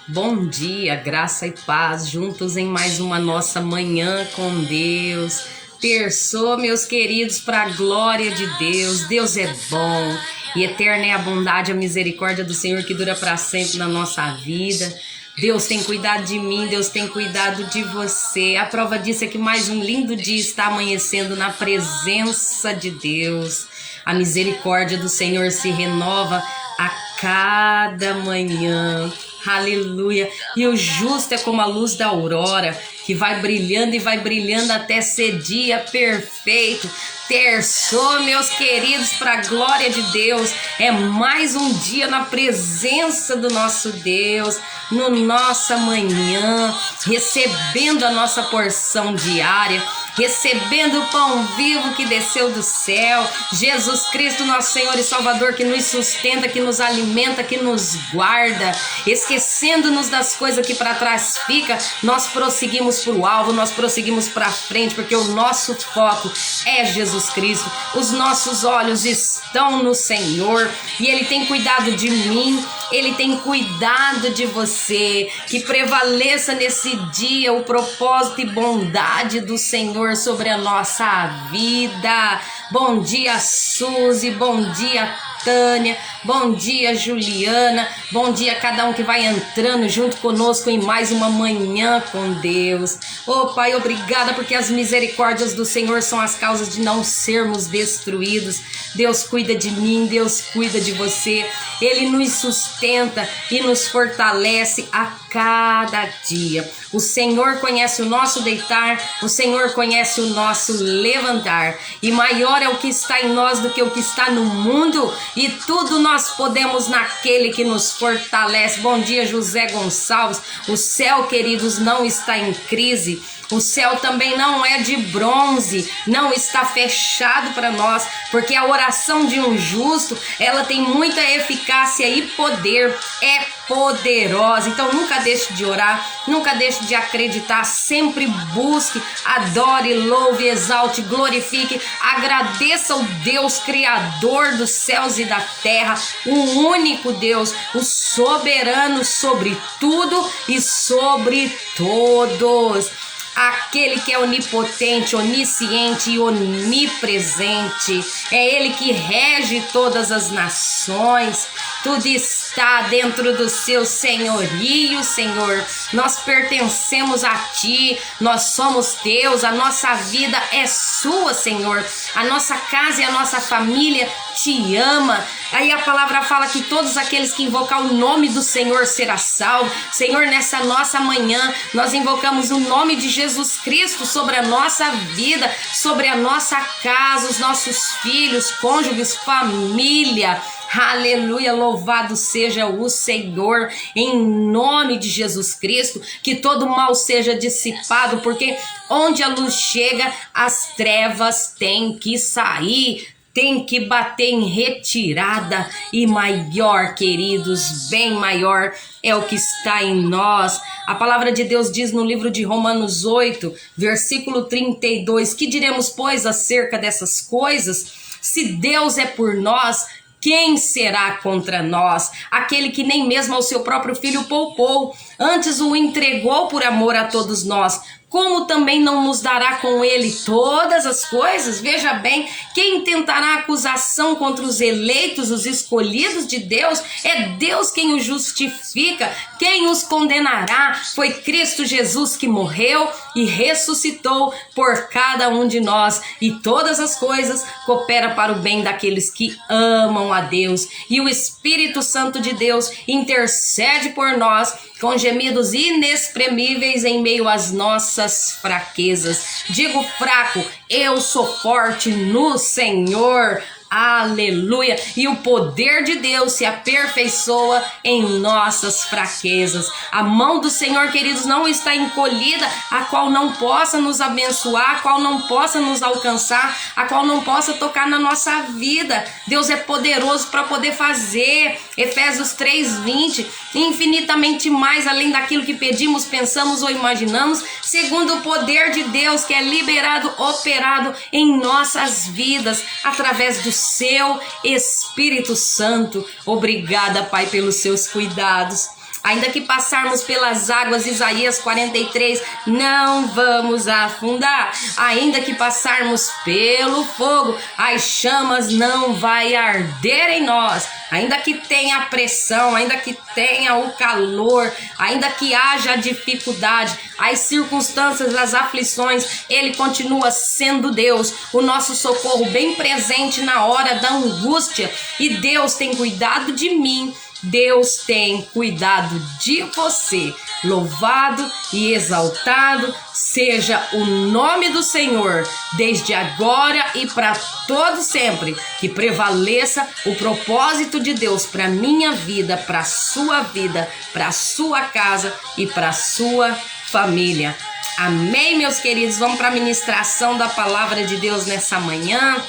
Bom dia, graça e paz, juntos em mais uma nossa manhã com Deus. Terçou, meus queridos, para a glória de Deus. Deus é bom e eterna é a bondade, a misericórdia do Senhor que dura para sempre na nossa vida. Deus tem cuidado de mim, Deus tem cuidado de você. A prova disso é que mais um lindo dia está amanhecendo na presença de Deus. A misericórdia do Senhor se renova a cada manhã. Aleluia. E o justo é como a luz da aurora, que vai brilhando e vai brilhando até ser dia perfeito. Terçou, meus queridos, para a glória de Deus. É mais um dia na presença do nosso Deus, no nossa manhã, recebendo a nossa porção diária, recebendo o pão vivo que desceu do céu, Jesus Cristo, nosso Senhor e Salvador, que nos sustenta, que nos alimenta, que nos guarda. Esquecendo-nos das coisas que para trás fica, nós prosseguimos para o alvo, nós prosseguimos para frente, porque o nosso foco é Jesus Cristo. Os nossos olhos estão no Senhor e Ele tem cuidado de mim, Ele tem cuidado de você. Que prevaleça nesse dia o propósito e bondade do Senhor sobre a nossa vida. Bom dia, Suzy, bom dia, Tânia, bom dia, Juliana, bom dia a cada um que vai entrando junto conosco em mais uma manhã com Deus. Oh Pai, obrigada porque as misericórdias do Senhor são as causas de não sermos destruídos. Deus cuida de mim, Deus cuida de você, Ele nos sustenta e nos fortalece a cada dia. O Senhor conhece o nosso deitar, o Senhor conhece o nosso levantar, e maior é o que está em nós do que o que está no mundo, e tudo nós podemos naquele que nos fortalece. Bom dia, José Gonçalves. O céu, queridos, não está em crise. O céu também não é de bronze, não está fechado para nós, porque a oração de um justo, ela tem muita eficácia e poder, é poderosa. Então nunca deixe de orar, nunca deixe de acreditar, sempre busque, adore, louve, exalte, glorifique, agradeça o Deus Criador dos céus e da terra, o único Deus, o soberano sobre tudo e sobre todos. Aquele que é onipotente, onisciente e onipresente. É Ele que rege todas as nações. Tudo está dentro do seu senhorio, Senhor. Nós pertencemos a Ti, nós somos Teus, a nossa vida é Sua, Senhor. A nossa casa e a nossa família Te ama. Aí a palavra fala que todos aqueles que invocar o nome do Senhor será salvo. Senhor, nessa nossa manhã, nós invocamos o nome de Jesus Cristo sobre a nossa vida, sobre a nossa casa, os nossos filhos, cônjuges, família. Aleluia, louvado seja o Senhor, em nome de Jesus Cristo, que todo mal seja dissipado, porque onde a luz chega, as trevas têm que sair, tem que bater em retirada, e maior, queridos, bem maior é o que está em nós. A palavra de Deus diz no livro de Romanos 8, versículo 32, que diremos, pois, acerca dessas coisas? Se Deus é por nós, quem será contra nós? Aquele que nem mesmo ao seu próprio filho poupou, antes o entregou por amor a todos nós, como também não nos dará com ele todas as coisas? Veja bem, quem tentará acusação contra os eleitos, os escolhidos de Deus? É Deus quem os justifica. Quem os condenará? Foi Cristo Jesus que morreu e ressuscitou por cada um de nós. E todas as coisas cooperam para o bem daqueles que amam a Deus. E o Espírito Santo de Deus intercede por nós com gemidos inexprimíveis em meio às nossas fraquezas. Digo fraco, eu sou forte no Senhor. Aleluia! E o poder de Deus se aperfeiçoa em nossas fraquezas. A mão do Senhor, queridos, não está encolhida, a qual não possa nos abençoar, a qual não possa nos alcançar, a qual não possa tocar na nossa vida. Deus é poderoso para poder fazer. Efésios 3:20, infinitamente mais além daquilo que pedimos, pensamos ou imaginamos, segundo o poder de Deus que é liberado, operado em nossas vidas, através do seu Espírito Santo. Obrigada, Pai, pelos seus cuidados. Ainda que passarmos pelas águas, Isaías 43, não vamos afundar. Ainda que passarmos pelo fogo, as chamas não vai arder em nós. Ainda que tenha pressão, ainda que tenha o calor, ainda que haja dificuldade, as circunstâncias, as aflições, Ele continua sendo Deus, o nosso socorro bem presente na hora da angústia. E Deus tem cuidado de mim, Deus tem cuidado de você. Louvado e exaltado seja o nome do Senhor, desde agora e para todo sempre. Que prevaleça o propósito de Deus para minha vida, para a sua vida, para a sua casa e para a sua família. Amém, meus queridos? Vamos para a ministração da palavra de Deus nessa manhã,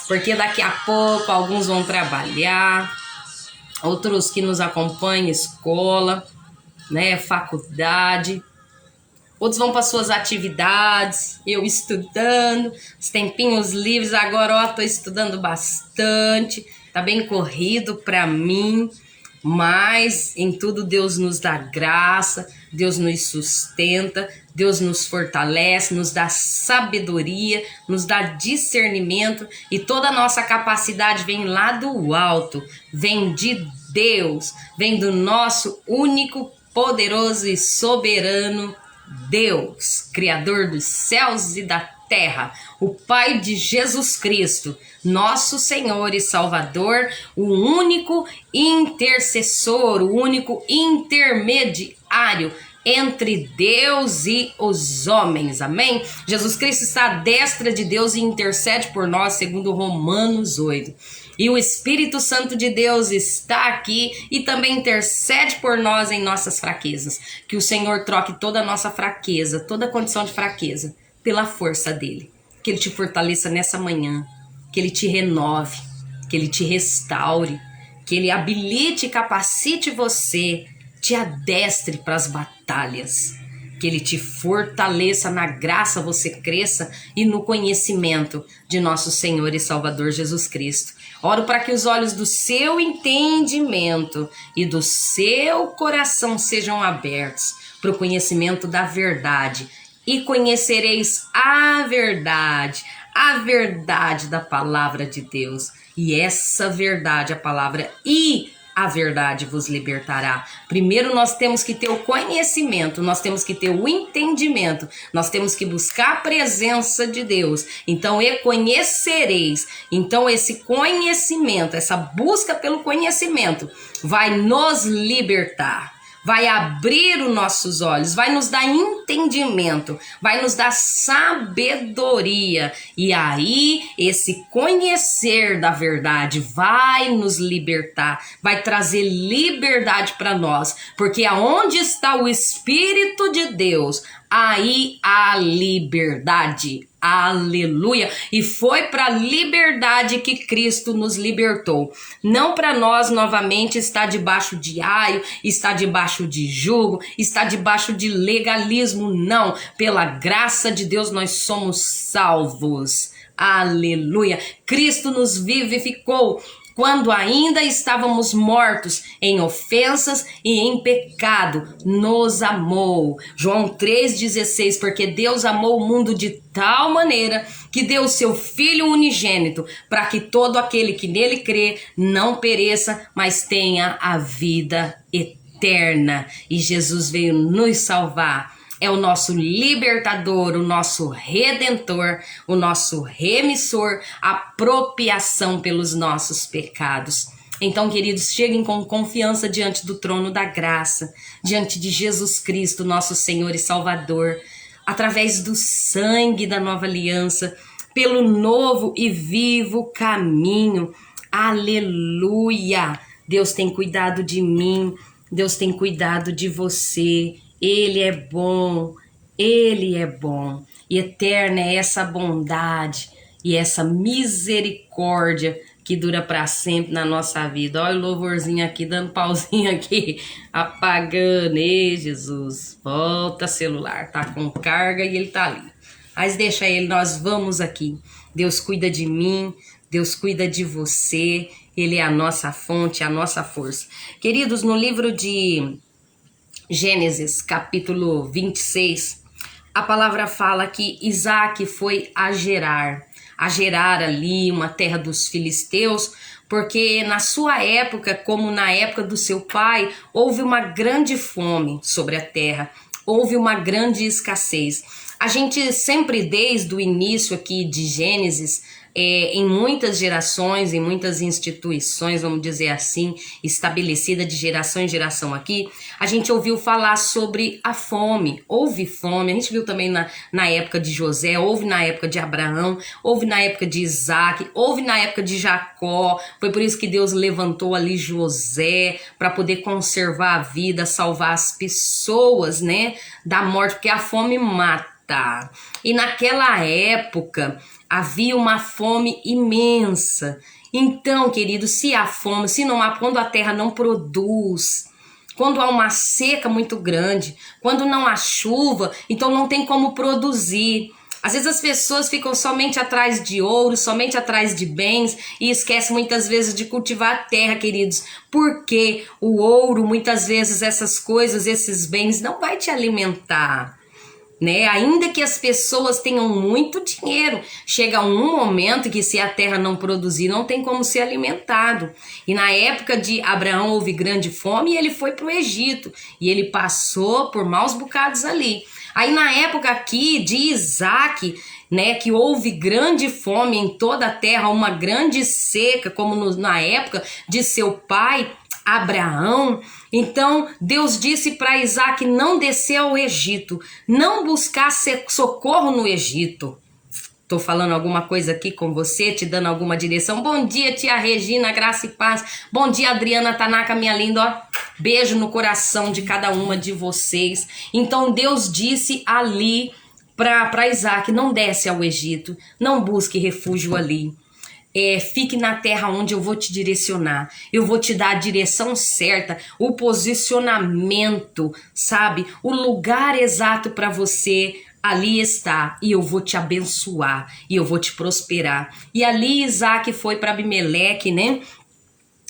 porque daqui a pouco alguns vão trabalhar, outros que nos acompanham, escola, né, faculdade, outros vão para suas atividades, eu estudando, os tempinhos livres, agora estou estudando bastante, tá bem corrido para mim, mas em tudo Deus nos dá graça, Deus nos sustenta, Deus nos fortalece, nos dá sabedoria, nos dá discernimento, e toda a nossa capacidade vem lá do alto, vem de Deus, vem do nosso único, poderoso e soberano Deus, Criador dos céus e da terra, o Pai de Jesus Cristo, nosso Senhor e Salvador, o único intercessor, o único intermediário entre Deus e os homens, amém? Jesus Cristo está à destra de Deus e intercede por nós, segundo Romanos 8. E o Espírito Santo de Deus está aqui e também intercede por nós em nossas fraquezas. Que o Senhor troque toda a nossa fraqueza, toda a condição de fraqueza, pela força dele. Que ele te fortaleça nessa manhã, que ele te renove, que ele te restaure, que ele habilite e capacite você, te adestre para as batalhas, que ele te fortaleça na graça, você cresça e no conhecimento de nosso Senhor e Salvador Jesus Cristo. Oro para que os olhos do seu entendimento e do seu coração sejam abertos para o conhecimento da verdade, e conhecereis a verdade da palavra de Deus. E essa verdade, a palavra e a verdade vos libertará. Primeiro nós temos que ter o conhecimento, nós temos que ter o entendimento, nós temos que buscar a presença de Deus. Então, conhecereis. Então, esse conhecimento, essa busca pelo conhecimento vai nos libertar, vai abrir os nossos olhos, vai nos dar entendimento, vai nos dar sabedoria. E aí, esse conhecer da verdade vai nos libertar, vai trazer liberdade para nós. Porque aonde está o Espírito de Deus, aí há liberdade. Aleluia! E foi para a liberdade que Cristo nos libertou. Não para nós novamente estar debaixo de aio, estar debaixo de jugo, estar debaixo de legalismo, não. Pela graça de Deus nós somos salvos. Aleluia! Cristo nos vivificou quando ainda estávamos mortos em ofensas e em pecado, nos amou. João 3,16, porque Deus amou o mundo de tal maneira que deu o seu Filho unigênito, para que todo aquele que nele crê não pereça, mas tenha a vida eterna. E Jesus veio nos salvar. É o nosso libertador, o nosso redentor, o nosso remissor, a propiação pelos nossos pecados. Então, queridos, cheguem com confiança diante do trono da graça, diante de Jesus Cristo, nosso Senhor e Salvador, através do sangue da nova aliança, pelo novo e vivo caminho. Aleluia! Deus tem cuidado de mim, Deus tem cuidado de você. Ele é bom, Ele é bom, e eterna é essa bondade e essa misericórdia que dura para sempre na nossa vida. Olha o louvorzinho aqui, dando pauzinho aqui, apagando. Ei, Jesus, volta celular, tá com carga e ele tá ali. Mas deixa ele, nós vamos aqui. Deus cuida de mim, Deus cuida de você, Ele é a nossa fonte, a nossa força. Queridos, no livro de Gênesis, capítulo 26, a palavra fala que Isaac foi a Gerar ali uma terra dos filisteus, porque na sua época, como na época do seu pai, houve uma grande fome sobre a terra, houve uma grande escassez. A gente sempre, desde o início aqui de Gênesis, em muitas gerações, em muitas instituições, vamos dizer assim, estabelecida de geração em geração aqui, a gente ouviu falar sobre a fome. Houve fome, a gente viu também na época de José, houve na época de Abraão, houve na época de Isaac, houve na época de Jacó. Foi por isso que Deus levantou ali José para poder conservar a vida, salvar as pessoas, né, da morte, porque a fome mata. E naquela época havia uma fome imensa. Então, querido, se há fome, se não há, quando a terra não produz, quando há uma seca muito grande, quando não há chuva, então não tem como produzir. Às vezes as pessoas ficam somente atrás de ouro, somente atrás de bens e esquecem muitas vezes de cultivar a terra, queridos. Porque o ouro, muitas vezes essas coisas, esses bens não vai te alimentar. Né? Ainda que as pessoas tenham muito dinheiro, chega um momento que se a terra não produzir, não tem como ser alimentado. E na época de Abraão houve grande fome e ele foi para o Egito. E ele passou por maus bocados ali. Aí na época aqui de Isaac, né, que houve grande fome em toda a terra, uma grande seca, como na época de seu pai, Abraão. Então Deus disse para Isaac não descer ao Egito, não buscar socorro no Egito. Tô falando alguma coisa aqui com você, te dando alguma direção. Bom dia, tia Regina, graça e paz. Bom dia, Adriana Tanaka, minha linda. Ó, beijo no coração de cada uma de vocês. Então Deus disse ali para Isaac, não desce ao Egito, não busque refúgio ali. Fique na terra onde eu vou te direcionar, eu vou te dar a direção certa, o posicionamento, sabe? O lugar exato para você, ali está, e eu vou te abençoar, e eu vou te prosperar. E ali Isaac foi para Abimeleque, né?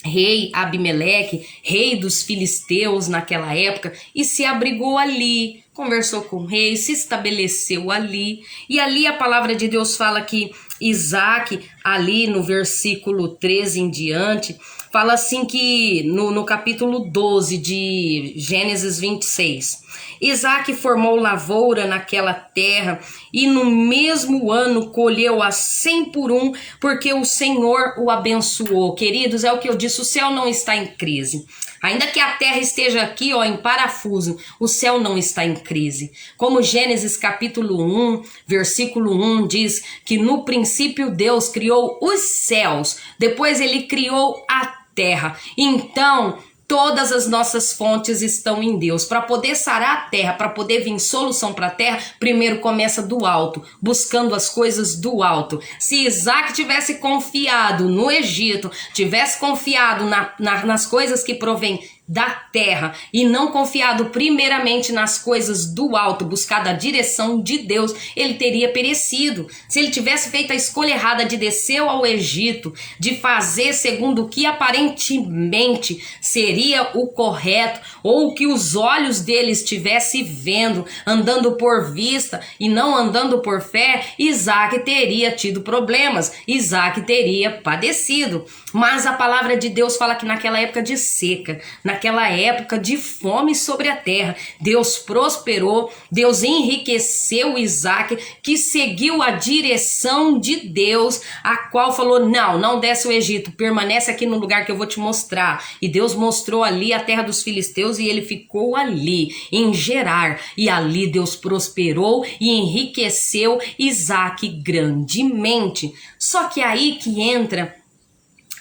Rei Abimeleque, rei dos filisteus naquela época, e se abrigou ali, conversou com o rei, se estabeleceu ali. E ali a palavra de Deus fala que Isaac, ali no versículo 13 em diante, fala assim que no capítulo 12 de Gênesis 26, Isaac formou lavoura naquela terra e no mesmo ano colheu a 100 por um, porque o Senhor o abençoou. Queridos, é o que eu disse, o céu não está em crise. Ainda que a terra esteja aqui, ó, em parafuso, o céu não está em crise. Como Gênesis capítulo 1, versículo 1 diz que no princípio Deus criou os céus, depois ele criou a terra. Então, todas as nossas fontes estão em Deus. Para poder sarar a terra, para poder vir solução para a terra, primeiro começa do alto, buscando as coisas do alto. Se Isaac tivesse confiado no Egito, tivesse confiado nas coisas que provêm da terra e não confiado primeiramente nas coisas do alto, buscado a direção de Deus, ele teria perecido. Se ele tivesse feito a escolha errada de descer ao Egito, de fazer segundo o que aparentemente seria o correto, ou o que os olhos dele estivessem vendo, andando por vista e não andando por fé, Isaac teria tido problemas, Isaac teria padecido. Mas a palavra de Deus fala que naquela época de seca, naquela época de fome sobre a terra, Deus prosperou, Deus enriqueceu Isaac, que seguiu a direção de Deus, a qual falou, não desce ao Egito, permanece aqui no lugar que eu vou te mostrar. E Deus mostrou ali a terra dos filisteus e ele ficou ali, em Gerar, e ali Deus prosperou e enriqueceu Isaac grandemente. Só que aí que entra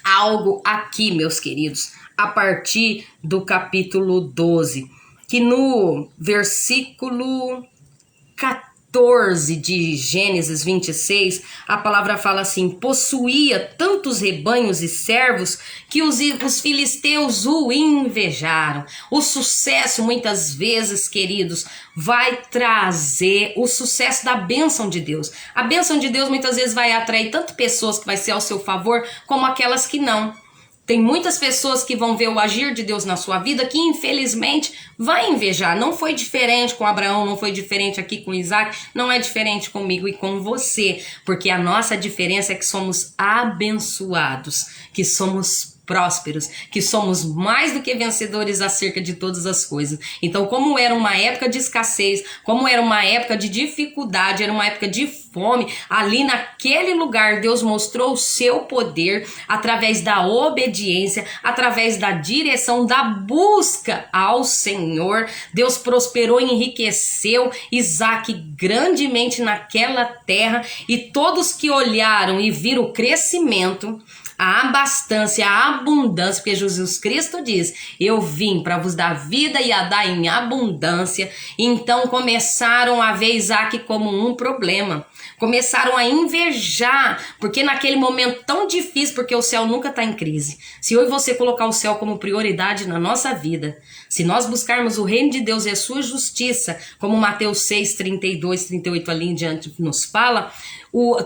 algo aqui, meus queridos, a partir do capítulo 12, que no versículo 14 de Gênesis 26, a palavra fala assim, possuía tantos rebanhos e servos que os filisteus o invejaram. O sucesso, muitas vezes, queridos, vai trazer o sucesso da bênção de Deus. A bênção de Deus muitas vezes vai atrair tanto pessoas que vai ser ao seu favor, como aquelas que não. Tem muitas pessoas que vão ver o agir de Deus na sua vida que infelizmente vai invejar. Não foi diferente com Abraão, não foi diferente aqui com Isaac, não é diferente comigo e com você, porque a nossa diferença é que somos abençoados, que somos prósperos, que somos mais do que vencedores acerca de todas as coisas. Então, como era uma época de escassez, como era uma época de dificuldade, era uma época de fome, ali naquele lugar Deus mostrou o seu poder através da obediência, através da direção, da busca ao Senhor. Deus prosperou e enriqueceu Isaac grandemente naquela terra, e todos que olharam e viram o crescimento, a abastança, a abundância, porque Jesus Cristo diz: eu vim para vos dar vida e a dar em abundância. Então começaram a ver Isaac como um problema, começaram a invejar, porque naquele momento tão difícil, porque o céu nunca está em crise. Se eu e você colocar o céu como prioridade na nossa vida, se nós buscarmos o reino de Deus e a sua justiça, como Mateus 6, 32, 38 ali em diante nos fala,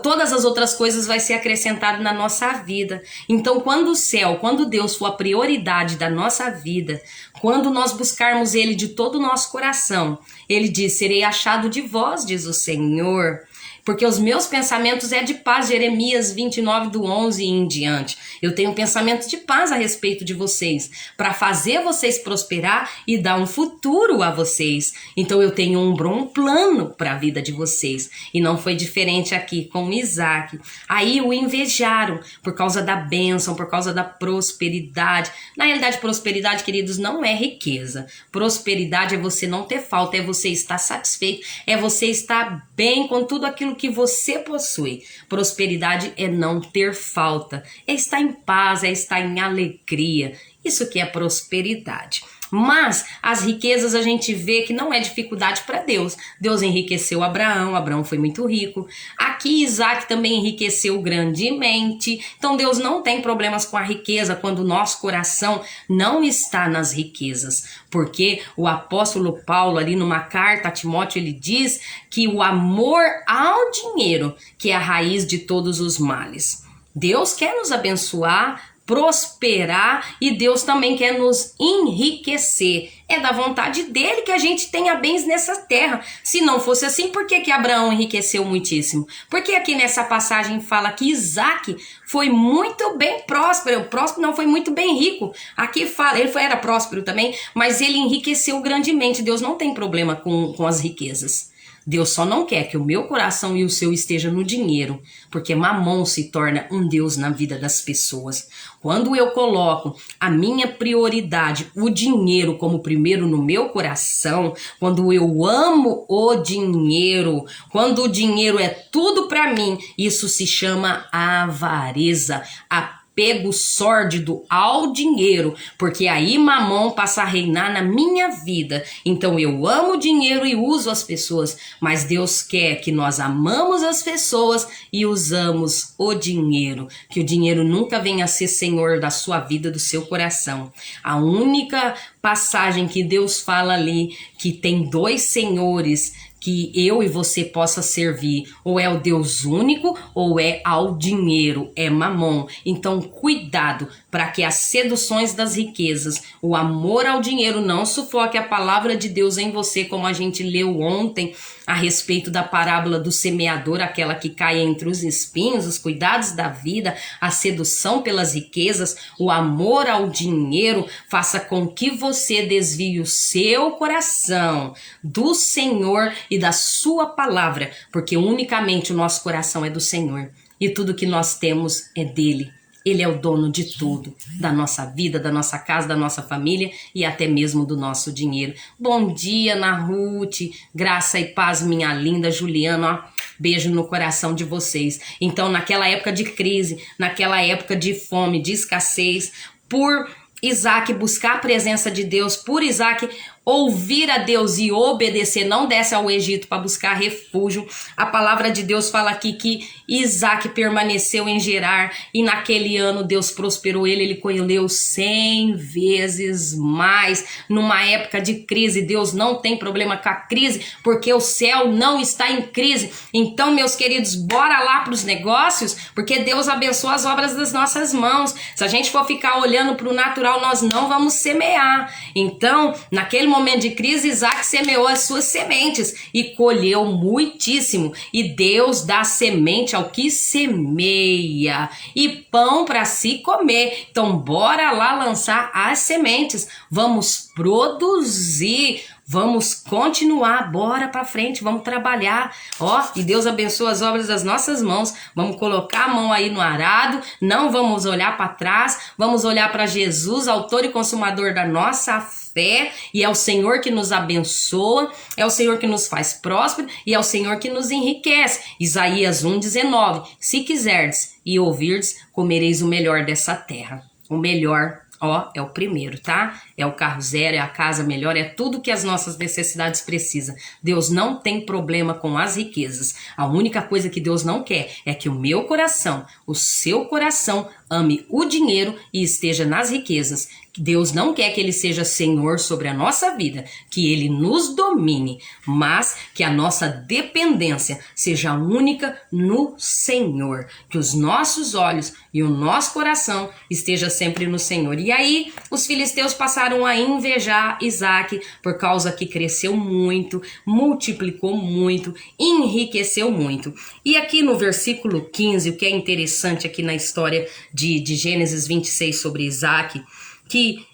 todas as outras coisas vai ser acrescentado na nossa vida. Então, quando o céu, quando Deus for a prioridade da nossa vida, quando nós buscarmos Ele de todo o nosso coração, Ele diz: serei achado de vós, diz o Senhor, porque os meus pensamentos é de paz. Jeremias 29, do 11 e em diante. Eu tenho pensamento de paz a respeito de vocês, para fazer vocês prosperar e dar um futuro a vocês. Então eu tenho um bom plano para a vida de vocês. E não foi diferente aqui com Isaac. Aí o invejaram por causa da bênção, por causa da prosperidade. Na realidade, prosperidade, queridos, não é riqueza. Prosperidade é você não ter falta, é você estar satisfeito, é você estar bem com tudo aquilo que você possui. Prosperidade é não ter falta, é estar em paz, é estar em alegria. Isso que é prosperidade. Mas as riquezas a gente vê que não é dificuldade para Deus. Deus enriqueceu Abraão, Abraão foi muito rico. Aqui Isaac também enriqueceu grandemente. Então Deus não tem problemas com a riqueza quando o nosso coração não está nas riquezas. Porque o apóstolo Paulo ali numa carta a Timóteo, ele diz que o amor ao dinheiro que é a raiz de todos os males. Deus quer nos abençoar, prosperar, e Deus também quer nos enriquecer. É da vontade dele que a gente tenha bens nessa terra. Se não fosse assim, por que Abraão enriqueceu muitíssimo? Porque aqui nessa passagem fala que Isaac foi muito bem próspero. Próspero não, foi muito bem rico. Aqui fala, era próspero também, mas ele enriqueceu grandemente. Deus não tem problema com as riquezas. Deus só não quer que o meu coração e o seu esteja no dinheiro, porque mamon se torna um Deus na vida das pessoas. Quando eu coloco a minha prioridade, o dinheiro, como primeiro no meu coração, quando eu amo o dinheiro, quando o dinheiro é tudo para mim, isso se chama avareza, apego sórdido ao dinheiro, porque aí mamon passa a reinar na minha vida. Então eu amo o dinheiro e uso as pessoas, mas Deus quer que nós amamos as pessoas e usamos o dinheiro, que o dinheiro nunca venha a ser senhor da sua vida, do seu coração. A única passagem que Deus fala ali que tem dois senhores que eu e você possa servir, ou é o Deus único, ou é ao dinheiro, é mamon. Então cuidado para que as seduções das riquezas, o amor ao dinheiro não sufoque a palavra de Deus em você, como a gente leu ontem a respeito da parábola do semeador, aquela que cai entre os espinhos, os cuidados da vida, a sedução pelas riquezas, o amor ao dinheiro, faça com que você desvie o seu coração do Senhor e da sua palavra, porque unicamente o nosso coração é do Senhor e tudo que nós temos é dele. Ele é o dono de tudo, da nossa vida, da nossa casa, da nossa família e até mesmo do nosso dinheiro. Bom dia, Ana Ruth, graça e paz, minha linda Juliana, ó, beijo no coração de vocês. Então, naquela época de crise, naquela época de fome, de escassez, por Isaac buscar a presença de Deus, por Isaac ouvir a Deus e obedecer, não desce ao Egito para buscar refúgio. A palavra de Deus fala aqui que Isaac permaneceu em Gerar e naquele ano Deus prosperou ele colheu 100 vezes mais. Numa época de crise, Deus não tem problema com a crise, porque o céu não está em crise. Então, meus queridos, bora lá para os negócios, porque Deus abençoa as obras das nossas mãos. Se a gente for ficar olhando para o natural, nós não vamos semear. Então, naquele momento de crise, Isaac semeou as suas sementes e colheu muitíssimo. E Deus dá semente ao que semeia e pão para se comer. Então, bora lá lançar as sementes. Vamos produzir. Vamos continuar, bora pra frente, vamos trabalhar, ó, e Deus abençoa as obras das nossas mãos. Vamos colocar a mão aí no arado, não vamos olhar para trás, vamos olhar para Jesus, autor e consumador da nossa fé, e é o Senhor que nos abençoa, é o Senhor que nos faz próspero e é o Senhor que nos enriquece. Isaías 1:19, se quiserdes e ouvirdes, comereis o melhor dessa terra. O melhor, ó, é o primeiro, tá? É o carro zero, é a casa melhor, é tudo que as nossas necessidades precisam. Deus não tem problema com as riquezas. A única coisa que Deus não quer é que o meu coração, o seu coração, ame o dinheiro e esteja nas riquezas. Deus não quer que ele seja Senhor sobre a nossa vida, que ele nos domine, mas que a nossa dependência seja única no Senhor. Que os nossos olhos e o nosso coração esteja sempre no Senhor. E aí, os filisteus passaram a invejar Isaac por causa que cresceu muito, multiplicou muito, enriqueceu muito. E aqui no versículo 15, o que é interessante aqui na história de Gênesis 26 sobre Isaac, que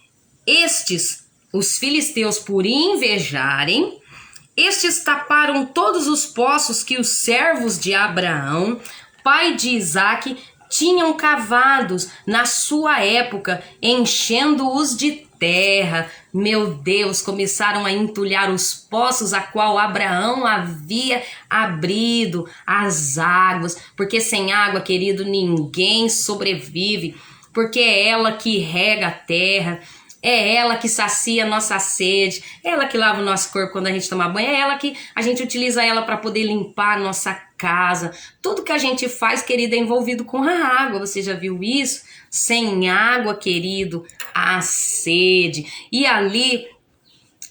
os filisteus, por invejarem, estes taparam todos os poços que os servos de Abraão, pai de Isaac, tinham cavados na sua época, enchendo-os de terra. Meu Deus, começaram a entulhar os poços a qual Abraão havia abrido as águas, porque sem água, querido, ninguém sobrevive. Porque é ela que rega a terra, é ela que sacia a nossa sede, é ela que lava o nosso corpo quando a gente toma banho, é ela que a gente utiliza ela para poder limpar a nossa casa. Tudo que a gente faz, querido, é envolvido com a água. Você já viu isso? Sem água, querido, há sede. E ali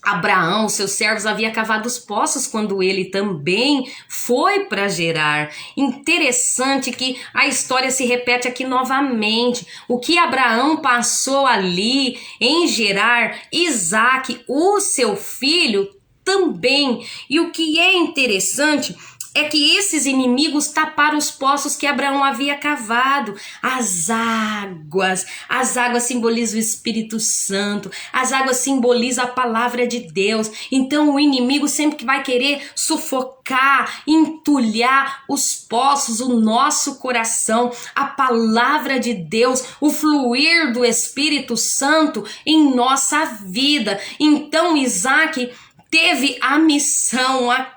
Abraão, seus servos, havia cavado os poços quando ele também foi para Gerar. Interessante que a história se repete aqui novamente. O que Abraão passou ali em Gerar, Isaac, o seu filho, também. E o que é interessante é que esses inimigos taparam os poços que Abraão havia cavado. As águas simbolizam o Espírito Santo, as águas simbolizam a palavra de Deus. Então o inimigo sempre que vai querer sufocar, entulhar os poços, o nosso coração, a palavra de Deus, o fluir do Espírito Santo em nossa vida. Então Isaac teve a missão aqui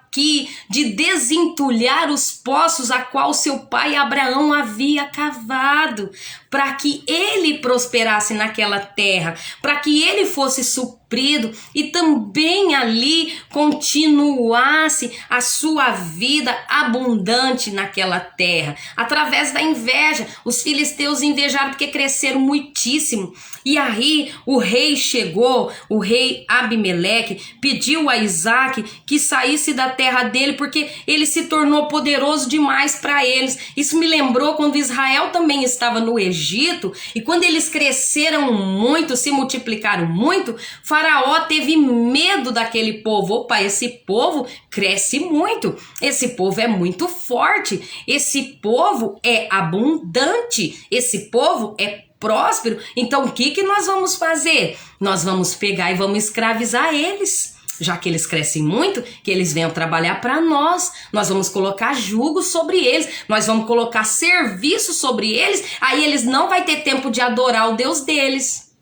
de desentulhar os poços a qual seu pai Abraão havia cavado, para que ele prosperasse naquela terra, para que ele fosse suprido e também ali continuasse a sua vida abundante naquela terra. Através da inveja, os filisteus invejaram porque cresceram muitíssimo. E aí o rei chegou, o rei Abimeleque, pediu a Isaac que saísse da terra dele porque ele se tornou poderoso demais para eles. Isso me lembrou quando Israel também estava no Egito e quando eles cresceram muito, se multiplicaram muito, Faraó teve medo daquele povo. Opa, esse povo cresce muito, esse povo é muito forte, esse povo é abundante, esse povo é próspero. Então o que nós vamos fazer? Nós vamos pegar e vamos escravizar eles. Já que eles crescem muito, que eles venham trabalhar para nós. Nós vamos colocar jugo sobre eles, nós vamos colocar serviço sobre eles, aí eles não vão ter tempo de adorar o Deus deles.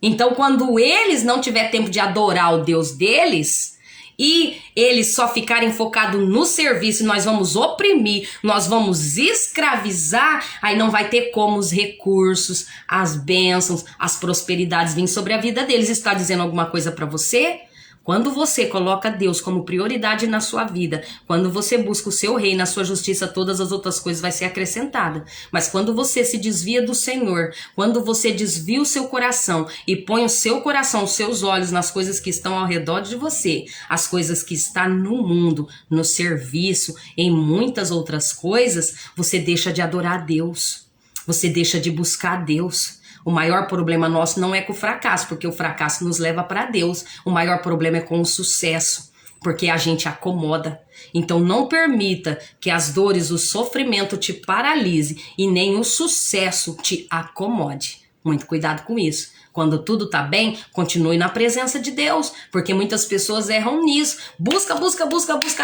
Então quando eles não tiver tempo de adorar o Deus deles e eles só ficarem focados no serviço, nós vamos oprimir, nós vamos escravizar, aí não vai ter como os recursos, as bênçãos, as prosperidades virem sobre a vida deles. Está dizendo alguma coisa para você? Quando você coloca Deus como prioridade na sua vida, quando você busca o seu reino, a sua justiça, todas as outras coisas vai ser acrescentada. Mas quando você se desvia do Senhor, quando você desvia o seu coração e põe o seu coração, os seus olhos nas coisas que estão ao redor de você, as coisas que estão no mundo, no serviço, em muitas outras coisas, você deixa de adorar a Deus. Você deixa de buscar a Deus. O maior problema nosso não é com o fracasso, porque o fracasso nos leva para Deus. O maior problema é com o sucesso, porque a gente acomoda. Então não permita que as dores, o sofrimento te paralise e nem o sucesso te acomode. Muito cuidado com isso. Quando tudo tá bem, continue na presença de Deus, porque muitas pessoas erram nisso. Busca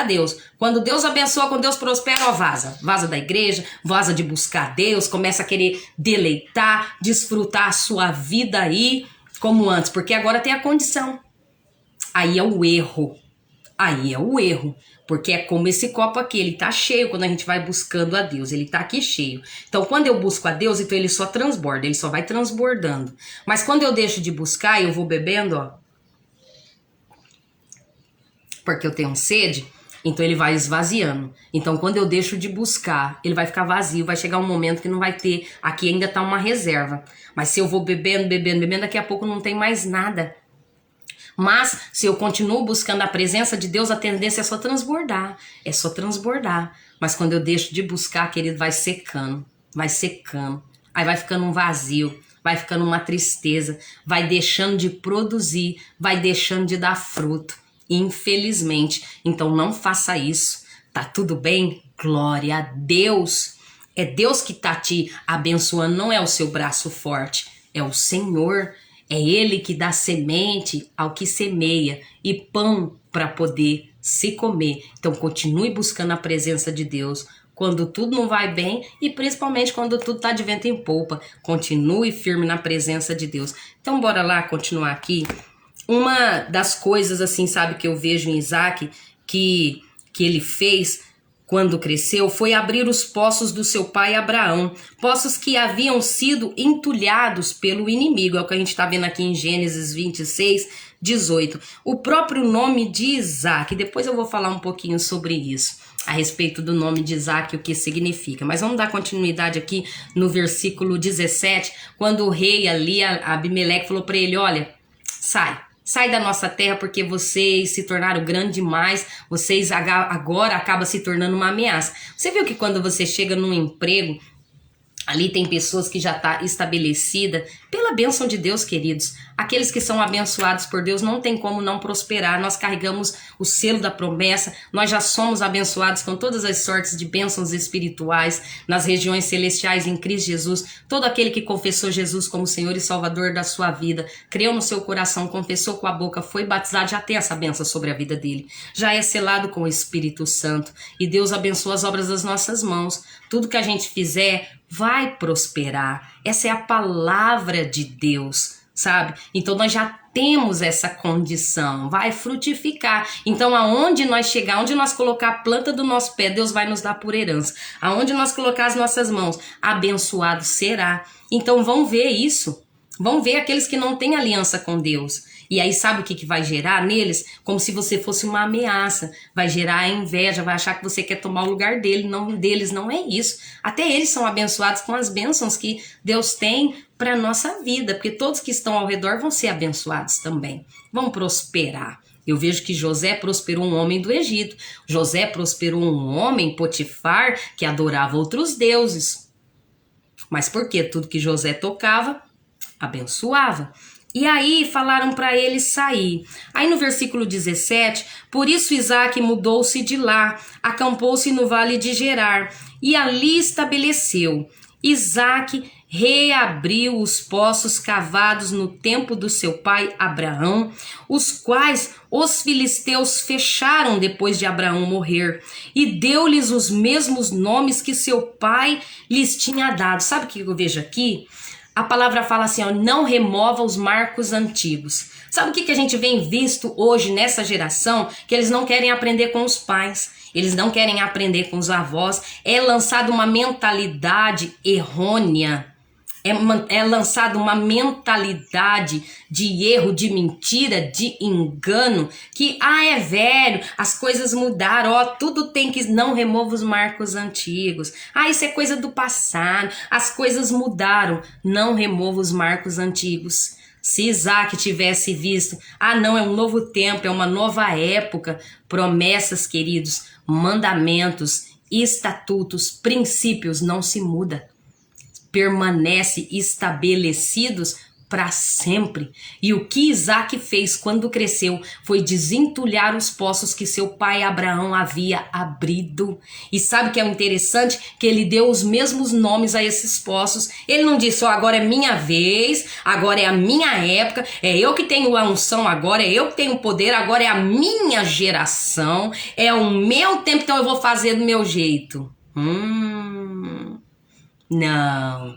Deus. Quando Deus abençoa, quando Deus prospera, ó, vaza. Vaza da igreja, vaza de buscar Deus, começa a querer deleitar, desfrutar a sua vida aí, como antes, porque agora tem a condição. Aí é o erro. Porque é como esse copo aqui, ele tá cheio quando a gente vai buscando a Deus, ele tá aqui cheio. Então quando eu busco a Deus, então ele só transborda, ele só vai transbordando. Mas quando eu deixo de buscar e eu vou bebendo, ó, porque eu tenho sede, então ele vai esvaziando. Então quando eu deixo de buscar, ele vai ficar vazio, vai chegar um momento que não vai ter, aqui ainda tá uma reserva. Mas se eu vou bebendo, daqui a pouco não tem mais nada. Mas se eu continuo buscando a presença de Deus, a tendência é só transbordar. Mas quando eu deixo de buscar, querido, vai secando. Aí vai ficando um vazio, vai ficando uma tristeza, vai deixando de produzir, vai deixando de dar fruto. Infelizmente. Então não faça isso. Tá tudo bem? Glória a Deus. É Deus que tá te abençoando, não é o seu braço forte. É o Senhor. É Ele que dá semente ao que semeia e pão para poder se comer. Então continue buscando a presença de Deus quando tudo não vai bem e principalmente quando tudo está de vento em polpa. Continue firme na presença de Deus. Então bora lá continuar aqui. Uma das coisas assim, sabe, que eu vejo em Isaac que ele fez quando cresceu, foi abrir os poços do seu pai Abraão, poços que haviam sido entulhados pelo inimigo, é o que a gente está vendo aqui em Gênesis 26, 18. O próprio nome de Isaac, depois eu vou falar um pouquinho sobre isso, a respeito do nome de Isaac, o que significa. Mas vamos dar continuidade aqui no versículo 17, quando o rei ali, Abimeleque, falou para ele, olha, sai da nossa terra porque vocês se tornaram grandes demais, vocês agora acabam se tornando uma ameaça. Você viu que quando você chega num emprego, ali tem pessoas que já estão estabelecidas pela bênção de Deus, queridos. Aqueles que são abençoados por Deus não tem como não prosperar. Nós carregamos o selo da promessa, nós já somos abençoados com todas as sortes de bênçãos espirituais nas regiões celestiais em Cristo Jesus. Todo aquele que confessou Jesus como Senhor e Salvador da sua vida, creu no seu coração, confessou com a boca, foi batizado, já tem essa bênção sobre a vida dele. Já é selado com o Espírito Santo e Deus abençoa as obras das nossas mãos. Tudo que a gente fizer vai prosperar. Essa é a palavra de Deus, sabe? Então nós já temos essa condição, vai frutificar. Então aonde nós chegar, onde nós colocar a planta do nosso pé, Deus vai nos dar por herança. Aonde nós colocar as nossas mãos, abençoado será. Então vão ver isso. Vão ver aqueles que não têm aliança com Deus. E aí sabe o que vai gerar neles? Como se você fosse uma ameaça. Vai gerar a inveja, vai achar que você quer tomar o lugar deles. Não é isso. Até eles são abençoados com as bênçãos que Deus tem para a nossa vida. Porque todos que estão ao redor vão ser abençoados também. Vão prosperar. Eu vejo que José prosperou um homem do Egito. José prosperou um homem, Potifar, que adorava outros deuses. Mas por quê? Tudo que José tocava, abençoava. E aí falaram para ele sair. Aí no versículo 17, por isso Isaac mudou-se de lá, acampou-se no vale de Gerar e ali estabeleceu. Isaac reabriu os poços cavados no tempo do seu pai Abraão, os quais os filisteus fecharam depois de Abraão morrer, e deu-lhes os mesmos nomes que seu pai lhes tinha dado. Sabe o que eu vejo aqui? A palavra fala assim, ó, não remova os marcos antigos. Sabe o que a gente vem visto hoje nessa geração? Que eles não querem aprender com os pais, eles não querem aprender com os avós. É lançada uma mentalidade errônea é lançada uma mentalidade de erro, de mentira, de engano, que é velho, as coisas mudaram, tudo tem que... Não remova os marcos antigos. Isso é coisa do passado, as coisas mudaram. Não remova os marcos antigos. Se Isaac tivesse visto, não, é um novo tempo, é uma nova época, promessas, queridos, mandamentos, estatutos, princípios não se muda. Permanece estabelecidos para sempre. E o que Isaac fez quando cresceu foi desentulhar os poços que seu pai Abraão havia abrido. E sabe o que é interessante? Que ele deu os mesmos nomes a esses poços. Ele não disse, agora é minha vez, agora é a minha época, é eu que tenho a unção agora, é eu que tenho o poder, agora é a minha geração, é o meu tempo, então eu vou fazer do meu jeito. Não,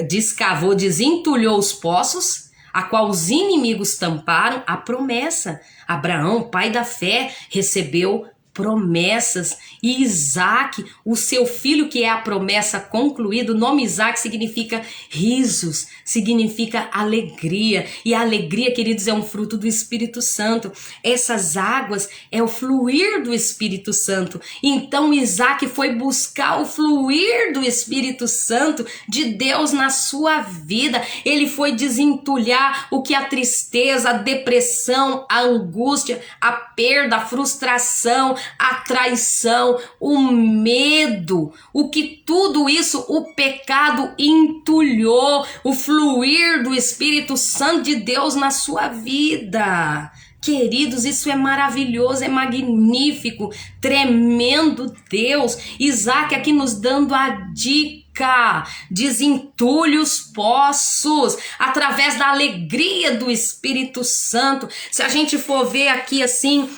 descavou, desentulhou os poços, a qual os inimigos tamparam a promessa. Abraão, pai da fé, recebeu promessas, e Isaac, o seu filho, que é a promessa concluída. O nome Isaac significa risos, significa alegria, e a alegria, queridos, é um fruto do Espírito Santo. Essas águas é o fluir do Espírito Santo. Então Isaac foi buscar o fluir do Espírito Santo de Deus na sua vida. Ele foi desentulhar o que a tristeza, a depressão, a angústia, a perda, a frustração, a traição, o medo, o que tudo isso o pecado entulhou, o fluir do Espírito Santo de Deus na sua vida. Queridos, isso é maravilhoso, é magnífico, tremendo Deus. Isaac aqui nos dando a dica: desentulhe os poços através da alegria do Espírito Santo. Se a gente for ver aqui assim,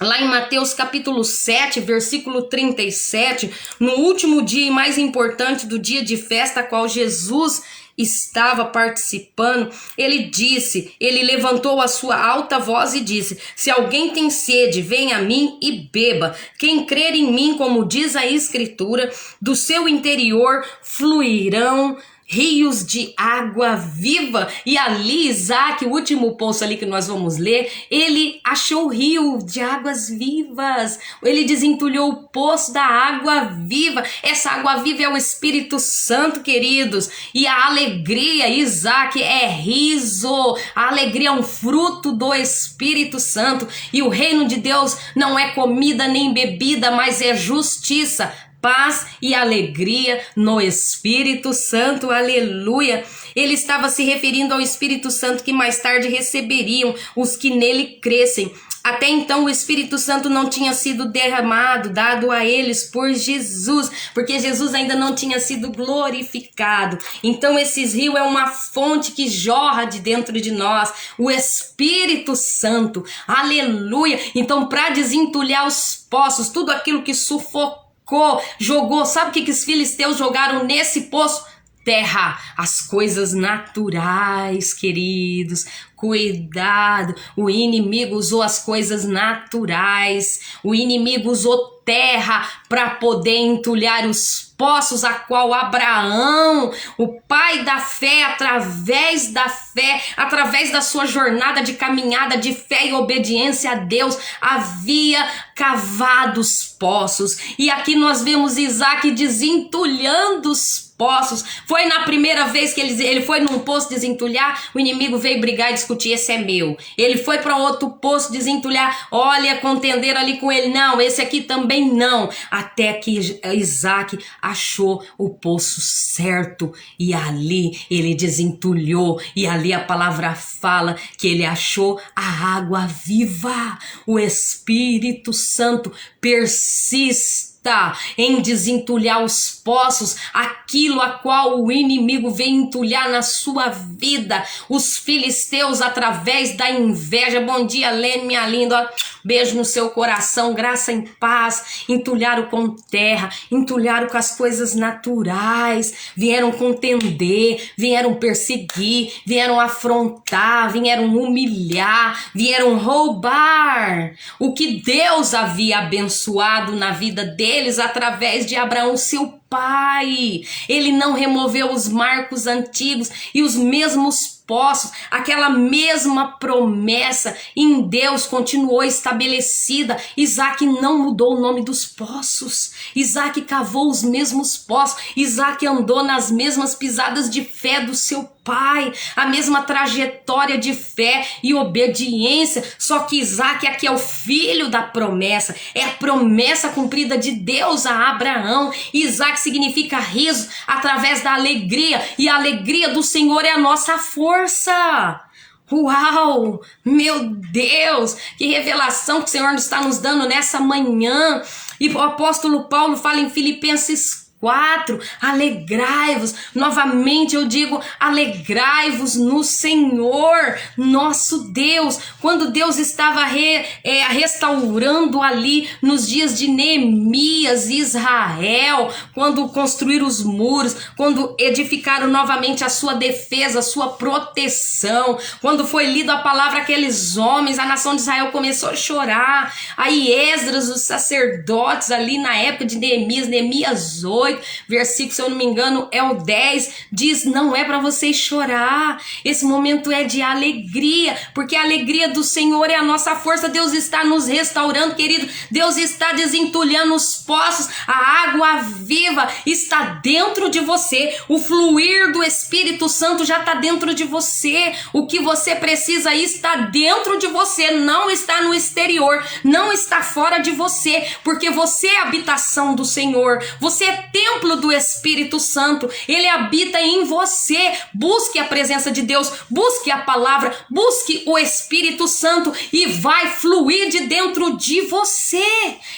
lá em Mateus capítulo 7, versículo 37, no último dia e mais importante do dia de festa, a qual Jesus estava participando, ele levantou a sua alta voz e disse: se alguém tem sede, venha a mim e beba. Quem crer em mim, como diz a Escritura, do seu interior fluirão rios de água viva. E ali Isaac, o último poço ali que nós vamos ler, ele achou o rio de águas vivas. Ele desentulhou o poço da água viva. Essa água viva é o Espírito Santo, queridos. E a alegria, Isaac, é riso. A alegria é um fruto do Espírito Santo. E o reino de Deus não é comida nem bebida, mas é justiça, paz e alegria no Espírito Santo, aleluia. Ele estava se referindo ao Espírito Santo que mais tarde receberiam os que nele crescem. Até então o Espírito Santo não tinha sido derramado, dado a eles por Jesus, porque Jesus ainda não tinha sido glorificado. Então esses rios é uma fonte que jorra de dentro de nós, o Espírito Santo, aleluia. Então, para desentulhar os poços, tudo aquilo que sufocou, jogou, sabe o que os filisteus jogaram nesse poço? Terra, as coisas naturais, queridos. Cuidado, o inimigo usou as coisas naturais, o inimigo usou terra para poder entulhar os poços, a qual Abraão, o pai da fé, através da sua jornada de caminhada de fé e obediência a Deus, havia cavado os poços. E aqui nós vemos Isaac desentulhando os poços. Foi na primeira vez que ele foi num poço desentulhar, o inimigo veio brigar e discutir: esse é meu. Ele foi para outro poço desentulhar, olha, contender ali com ele: não, esse aqui também não. Até que Isaac achou o poço certo, e ali ele desentulhou, e ali a palavra fala que ele achou a água viva. O Espírito Santo persiste em desentulhar os poços, aquilo a qual o inimigo vem entulhar na sua vida. Os filisteus, através da inveja, bom dia Lene, minha linda, beijo no seu coração, graça em paz, entulharam com terra, entulharam com as coisas naturais, vieram contender, vieram perseguir, vieram afrontar, vieram humilhar, vieram roubar o que Deus havia abençoado na vida deles. eles através de Abraão, seu pai. Ele não removeu os marcos antigos e os mesmos poços, aquela mesma promessa em Deus continuou estabelecida. Isaac não mudou o nome dos poços. Isaac cavou os mesmos poços. Isaac andou nas mesmas pisadas de fé do seu pai, a mesma trajetória de fé e obediência. Só que Isaac aqui é o filho da promessa, é a promessa cumprida de Deus a Abraão. Isaac significa riso através da alegria, e a alegria do Senhor é a nossa força. Uau, meu Deus, que revelação que o Senhor está nos dando nessa manhã. E o apóstolo Paulo fala em Filipenses 4, alegrai-vos. Novamente eu digo, alegrai-vos no Senhor, nosso Deus. Quando Deus estava restaurando ali nos dias de Neemias e Israel, quando construíram os muros, quando edificaram novamente a sua defesa, a sua proteção, quando foi lida a palavra aqueles homens, a nação de Israel começou a chorar. Aí Esdras, os sacerdotes ali na época de Neemias 8, versículo, se eu não me engano, é o 10, diz: não é para vocês chorar, esse momento é de alegria, porque a alegria do Senhor é a nossa força. Deus está nos restaurando, querido. Deus está desentulhando os poços, a água viva está dentro de você, o fluir do Espírito Santo já está dentro de você. O que você precisa está dentro de você, não está no exterior, não está fora de você, porque você é a habitação do Senhor, você é templo do Espírito Santo, ele habita em você. Busque a presença de Deus, busque a palavra, busque o Espírito Santo e vai fluir de dentro de você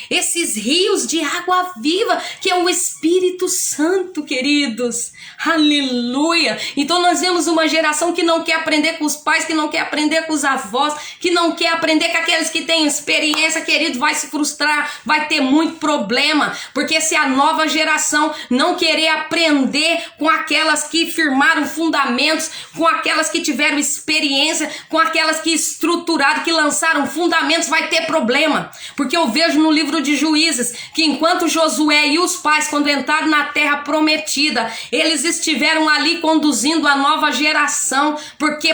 esses rios de água viva, que é o Espírito Santo, queridos. Aleluia! Então nós vemos uma geração que não quer aprender com os pais, que não quer aprender com os avós, que não quer aprender com aqueles que têm experiência, querido, vai se frustrar, vai ter muito problema, porque se a nova geração não querer aprender com aquelas que firmaram fundamentos, com aquelas que tiveram experiência, com aquelas que estruturaram, que lançaram fundamentos, vai ter problema. Porque eu vejo no livro de Juízes que enquanto Josué e os pais, quando entraram na terra prometida, eles estiveram ali conduzindo a nova geração, porque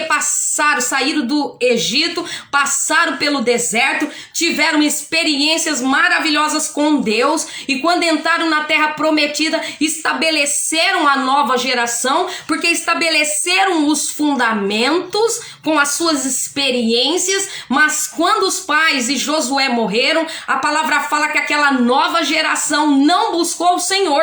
saíram do Egito, passaram pelo deserto, tiveram experiências maravilhosas com Deus, e quando entraram na terra prometida, estabeleceram a nova geração, porque estabeleceram os fundamentos com as suas experiências. Mas quando os pais e Josué morreram, a palavra fala que aquela nova geração não buscou o Senhor.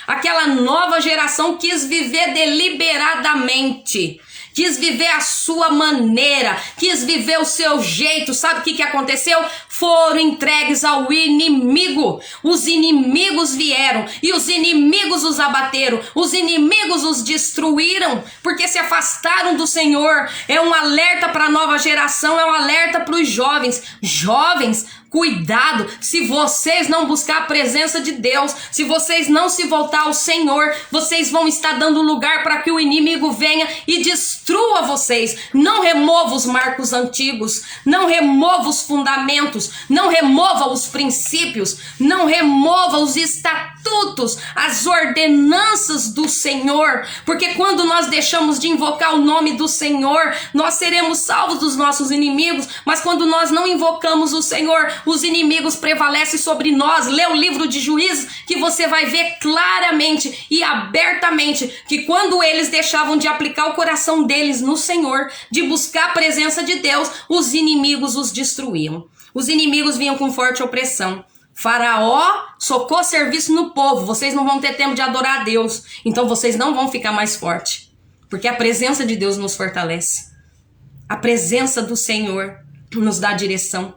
Aquela nova geração quis viver deliberadamente, quis viver a sua maneira, quis viver o seu jeito. Sabe o que aconteceu? Foram entregues ao inimigo. Os inimigos vieram e os inimigos os abateram, os inimigos os destruíram, porque se afastaram do Senhor. É um alerta para a nova geração, é um alerta para os jovens. Jovens, cuidado, se vocês não buscar a presença de Deus, se vocês não se voltar ao Senhor, vocês vão estar dando lugar para que o inimigo venha e destrua vocês. Não remova os marcos antigos, não remova os fundamentos, não remova os princípios, não remova os estatutos, as ordenanças do Senhor, porque quando nós deixamos de invocar o nome do Senhor, nós seremos salvos dos nossos inimigos. Mas quando nós não invocamos o Senhor, os inimigos prevalecem sobre nós. Lê o livro de Juízes que você vai ver claramente e abertamente que quando eles deixavam de aplicar o coração deles no Senhor, de buscar a presença de Deus, os inimigos os destruíam. Os inimigos vinham com forte opressão. Faraó socou serviço no povo. Vocês não vão ter tempo de adorar a Deus, então vocês não vão ficar mais fortes, porque a presença de Deus nos fortalece. A presença do Senhor nos dá direção.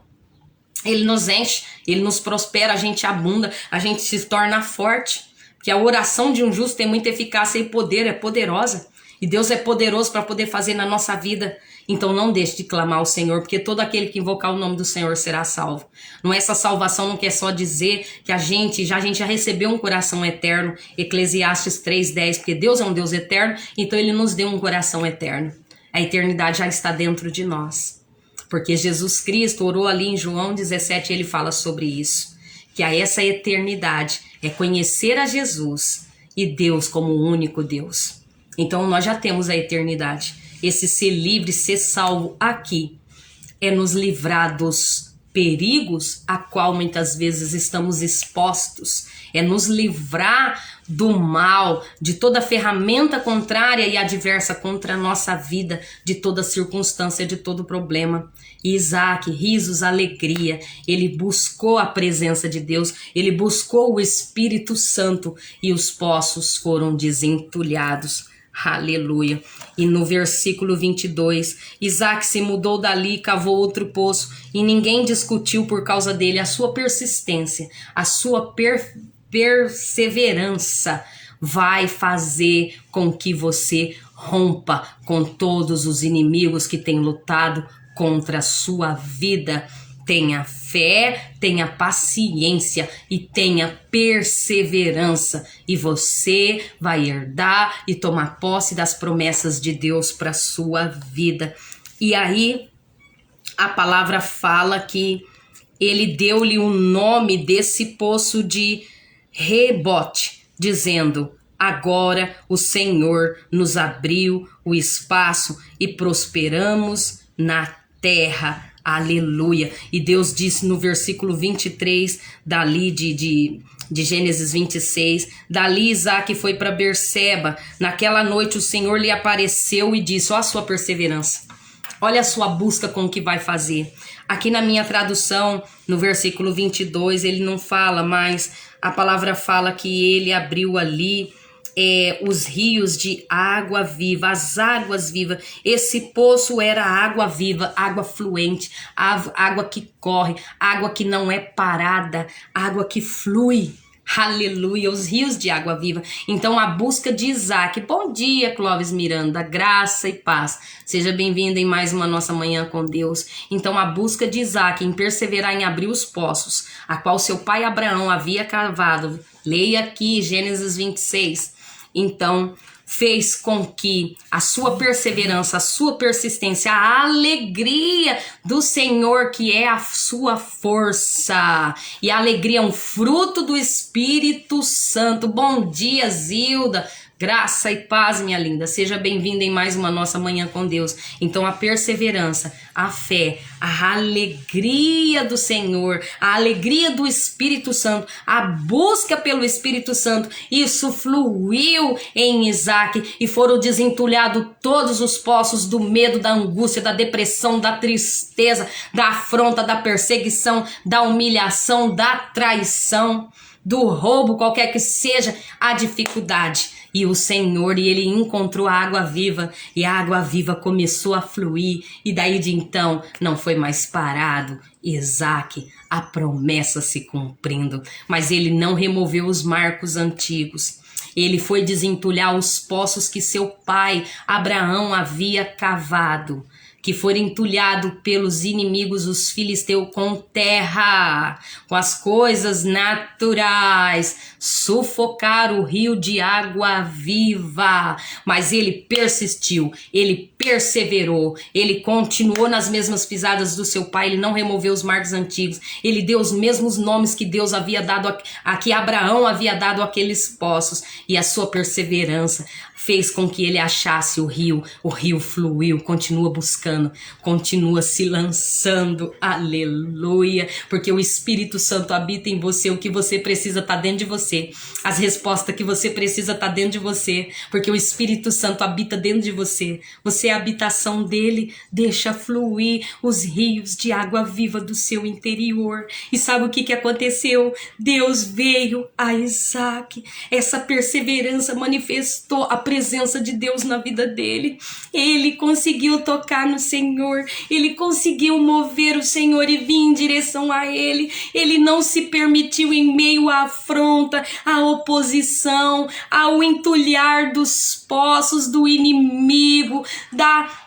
Ele nos enche, ele nos prospera, a gente abunda, a gente se torna forte. Porque a oração de um justo tem muita eficácia e poder, é poderosa. E Deus é poderoso para poder fazer na nossa vida. Então não deixe de clamar ao Senhor, porque todo aquele que invocar o nome do Senhor será salvo. Não é essa salvação, não quer só dizer que a gente já recebeu um coração eterno. Eclesiastes 3:10, porque Deus é um Deus eterno, então ele nos deu um coração eterno. A eternidade já está dentro de nós. Porque Jesus Cristo orou ali em João 17, ele fala sobre isso. que a essa eternidade é conhecer a Jesus e Deus como o único Deus. Então nós já temos a eternidade. Esse ser livre, ser salvo aqui, é nos livrar dos perigos a qual muitas vezes estamos expostos, é nos livrar do mal, de toda ferramenta contrária e adversa contra a nossa vida, de toda circunstância, de todo problema. E Isaac, risos, alegria, ele buscou a presença de Deus, ele buscou o Espírito Santo e os poços foram desentulhados. Aleluia. E no versículo 22, Isaac se mudou dali e cavou outro poço, e ninguém discutiu por causa dele. A sua persistência, a sua perseverança vai fazer com que você rompa com todos os inimigos que têm lutado contra a sua vida. Tenha fé, tenha paciência e tenha perseverança, e você vai herdar e tomar posse das promessas de Deus para a sua vida. E aí a palavra fala que ele deu-lhe o nome desse poço de Rebote, dizendo: agora o Senhor nos abriu o espaço e prosperamos na terra. Aleluia. E Deus disse no versículo 23, dali de Gênesis 26, dali Isaac foi para Berseba. Naquela noite o Senhor lhe apareceu e disse: ó a sua perseverança, olha a sua busca com o que vai fazer. Aqui na minha tradução, no versículo 22, ele não fala, mas a palavra fala que ele abriu ali os rios de água viva, as águas vivas. Esse poço era água viva, água fluente, água que corre, água que não é parada, água que flui. Aleluia, os rios de água viva. Então a busca de Isaac. Bom dia, Clóvis Miranda, graça e paz. Seja bem-vindo em mais uma nossa manhã com Deus. Então a busca de Isaac em perseverar em abrir os poços, a qual seu pai Abraão havia cavado. Leia aqui Gênesis 26. Então fez com que a sua perseverança, a sua persistência, a alegria do Senhor, que é a sua força, e a alegria é um fruto do Espírito Santo. Bom dia, Zilda. Graça e paz, minha linda. Seja bem-vinda em mais uma nossa manhã com Deus. Então a perseverança, a fé, a alegria do Senhor, a alegria do Espírito Santo, a busca pelo Espírito Santo, isso fluiu em Isaac e foram desentulhados todos os poços do medo, da angústia, da depressão, da tristeza, da afronta, da perseguição, da humilhação, da traição, do roubo, qualquer que seja a dificuldade. E o Senhor, e ele encontrou a água viva, e a água viva começou a fluir, e daí de então não foi mais parado. Isaac, a promessa se cumprindo, mas ele não removeu os marcos antigos. Ele foi desentulhar os poços que seu pai Abraão havia cavado, que foram entulhados pelos inimigos, os filisteus, com terra, com as coisas naturais, sufocar o rio de água viva. Mas ele persistiu, ele perseverou, ele continuou nas mesmas pisadas do seu pai, ele não removeu os marcos antigos, ele deu os mesmos nomes que Deus havia dado, que Abraão havia dado àqueles poços, e a sua perseverança fez com que ele achasse o rio fluiu, continua buscando, continua se lançando, aleluia, porque o Espírito Santo habita em você, o que você precisa está dentro de você, as respostas que você precisa está dentro de você, porque o Espírito Santo habita dentro de você, você é a habitação dele, deixa fluir os rios de água viva do seu interior. E sabe o que aconteceu? Deus veio a Isaac, essa perseverança manifestou a presença de Deus na vida dele, ele conseguiu tocar no Senhor, ele conseguiu mover o Senhor e vir em direção a ele, ele não se permitiu em meio à afronta, à oposição, ao entulhar dos poços do inimigo,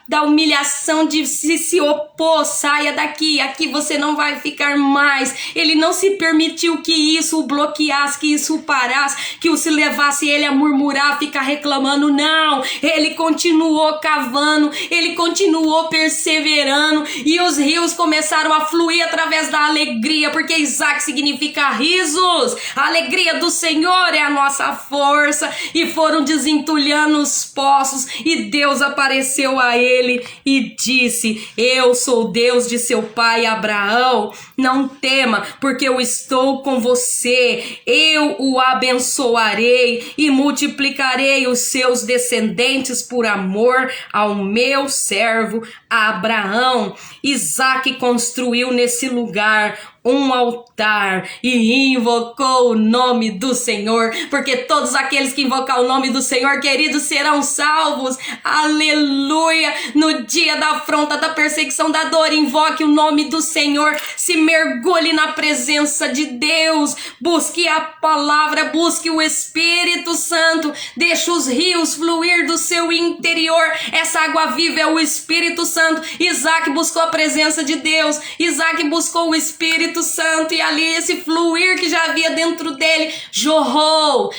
da humilhação de se opor, saia daqui, aqui você não vai ficar mais. Ele não se permitiu que isso o bloqueasse, que isso o parasse, que o se levasse ele a murmurar, ficar reclamando, não. Ele continuou cavando, ele continuou perseverando e os rios começaram a fluir através da alegria, porque Isaac significa risos. A alegria do Senhor é a nossa força. E foram desentulhando os poços e Deus apareceu a ele e disse: eu sou Deus de seu pai Abraão, não tema, porque eu estou com você, eu o abençoarei e multiplicarei os seus descendentes por amor ao meu servo Abraão. Isaac construiu nesse lugar um altar e invocou o nome do Senhor, porque todos aqueles que invocar o nome do Senhor, queridos, serão salvos. Aleluia! No dia da afronta, da perseguição, da dor, invoque o nome do Senhor, se mergulhe na presença de Deus, busque a palavra, busque o Espírito Santo, deixe os rios fluir do seu interior. Essa água viva é o Espírito Santo. Isaac buscou a presença de Deus, Isaac buscou o Espírito Santo, e ali esse fluir que já havia dentro dele jorrou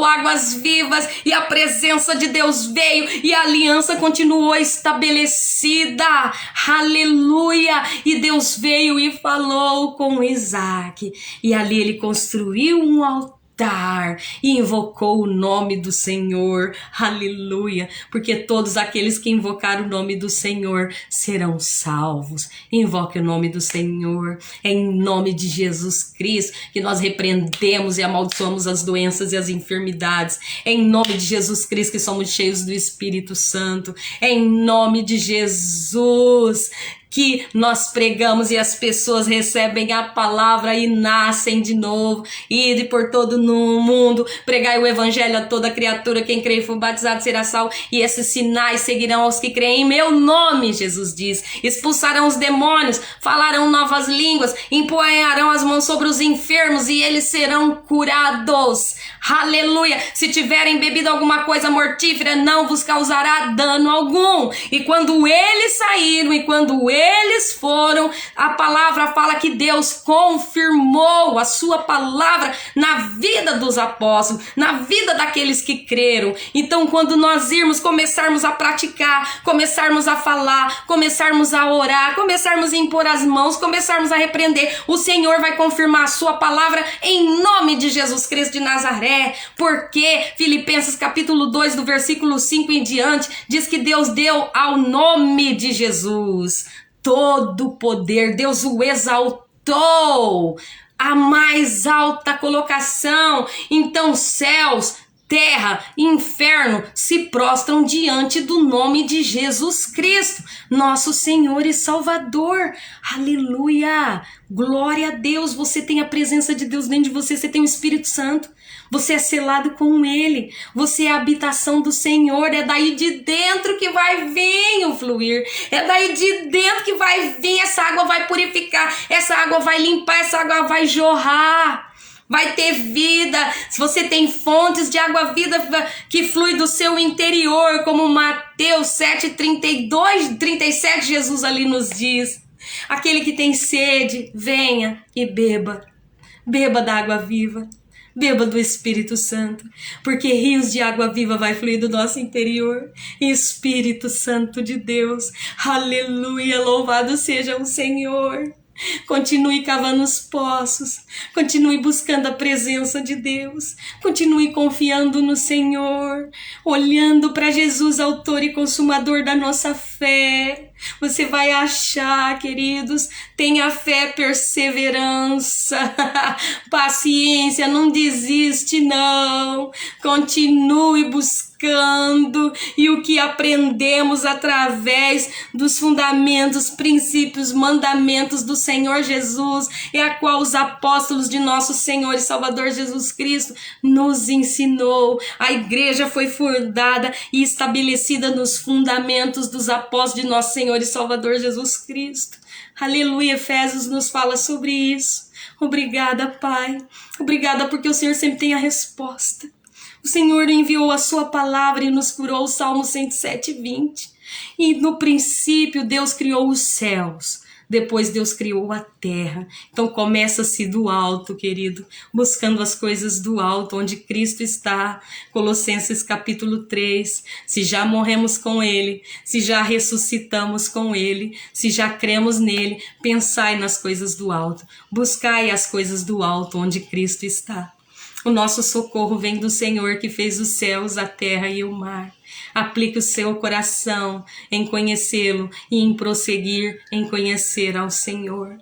águas vivas, e a presença de Deus veio e a aliança continuou estabelecida. Aleluia! E Deus veio e falou com Isaac, e ali ele construiu um altar e invocou o nome do Senhor. Aleluia! Porque todos aqueles que invocaram o nome do Senhor serão salvos. Invoque o nome do Senhor. É em nome de Jesus Cristo que nós repreendemos e amaldiçoamos as doenças e as enfermidades. É em nome de Jesus Cristo que somos cheios do Espírito Santo. É em nome de Jesus que nós pregamos e as pessoas recebem a palavra e nascem de novo. Ide por todo o mundo, pregai o evangelho a toda criatura, quem crê e for batizado será salvo, e esses sinais seguirão aos que creem em meu nome, Jesus diz. Expulsarão os demônios, falarão novas línguas, empunharão as mãos sobre os enfermos e eles serão curados. Aleluia! Se tiverem bebido alguma coisa mortífera, não vos causará dano algum. E quando eles saíram e quando eles foram, a palavra fala que Deus confirmou a sua palavra na vida dos apóstolos, na vida daqueles que creram. Então, quando nós começarmos a praticar, começarmos a falar, começarmos a orar, começarmos a impor as mãos, começarmos a repreender, o Senhor vai confirmar a sua palavra em nome de Jesus Cristo de Nazaré. Porque Filipenses capítulo 2, do versículo 5 em diante, diz que Deus deu ao nome de Jesus todo o poder. Deus o exaltou à mais alta colocação. Então céus, terra e inferno se prostram diante do nome de Jesus Cristo, nosso Senhor e Salvador. Aleluia! Glória a Deus! Você tem a presença de Deus dentro de você, você tem o Espírito Santo. Você é selado com Ele, você é a habitação do Senhor, é daí de dentro que vai vir o fluir, é daí de dentro que vai vir, essa água vai purificar, essa água vai limpar, essa água vai jorrar, vai ter vida. Se você tem fontes de água vida que flui do seu interior, como Mateus 7:32, 37, Jesus ali nos diz, aquele que tem sede, venha e beba da água viva. Beba do Espírito Santo, porque rios de água viva vai fluir do nosso interior. Espírito Santo de Deus, aleluia, louvado seja o Senhor. Continue cavando os poços, continue buscando a presença de Deus, continue confiando no Senhor, olhando para Jesus, autor e consumador da nossa fé. Você vai achar, queridos, tenha fé, perseverança, paciência, não desiste não, continue buscando. E o que aprendemos através dos fundamentos, princípios, mandamentos do Senhor Jesus, é a qual os apóstolos de nosso Senhor e Salvador Jesus Cristo nos ensinou. A igreja foi fundada e estabelecida nos fundamentos dos apóstolos de nosso Senhor e Salvador Jesus Cristo. Aleluia, Efésios nos fala sobre isso. Obrigada, Pai. Obrigada porque o Senhor sempre tem a resposta. O Senhor enviou a sua palavra e nos curou, o Salmo 107:20. E no princípio Deus criou os céus. Depois Deus criou a terra. Então começa-se do alto, querido, buscando as coisas do alto, onde Cristo está. Colossenses capítulo 3. Se já morremos com Ele, se já ressuscitamos com Ele, se já cremos nele, pensai nas coisas do alto. Buscai as coisas do alto, onde Cristo está. O nosso socorro vem do Senhor que fez os céus, a terra e o mar. Aplique o seu coração em conhecê-lo e em prosseguir em conhecer ao Senhor.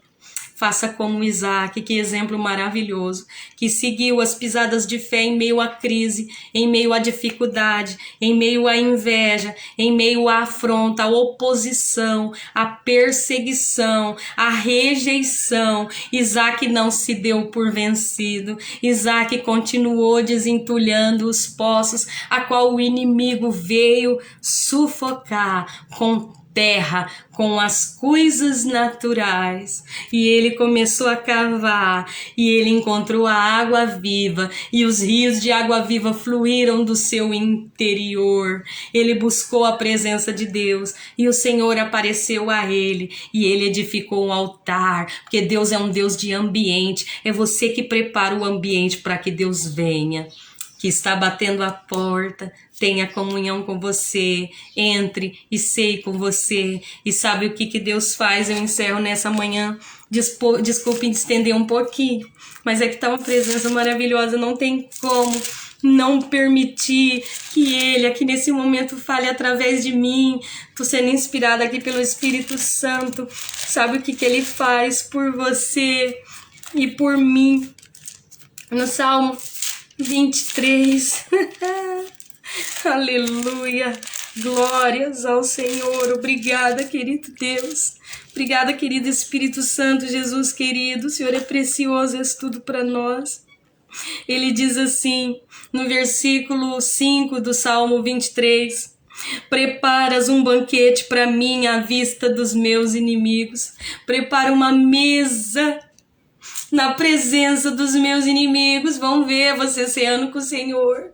Faça como Isaac, que exemplo maravilhoso, que seguiu as pisadas de fé em meio à crise, em meio à dificuldade, em meio à inveja, em meio à afronta, à oposição, à perseguição, à rejeição. Isaac não se deu por vencido. Isaac continuou desentulhando os poços, a qual o inimigo veio sufocar com terra, com as coisas naturais, e ele começou a cavar, e ele encontrou a água viva, e os rios de água viva fluíram do seu interior. Ele buscou a presença de Deus, e o Senhor apareceu a ele, e ele edificou um altar, porque Deus é um Deus de ambiente, é você que prepara o ambiente para que Deus venha. Que está batendo a porta, tenha comunhão com você, entre e ceie com você. E sabe o que Deus faz? Eu encerro nessa manhã, desculpe estender um pouquinho, mas é que está uma presença maravilhosa, não tem como não permitir que Ele aqui nesse momento fale através de mim. Estou sendo inspirada aqui pelo Espírito Santo. Sabe o que Ele faz por você e por mim? No Salmo 23. Aleluia. Glórias ao Senhor. Obrigada, querido Deus. Obrigada, querido Espírito Santo, Jesus querido. O Senhor é precioso, és tudo para nós. Ele diz assim, no versículo 5 do Salmo 23. Preparas um banquete para mim à vista dos meus inimigos. Prepara uma mesa na presença dos meus inimigos. Vão ver você ceando com o Senhor.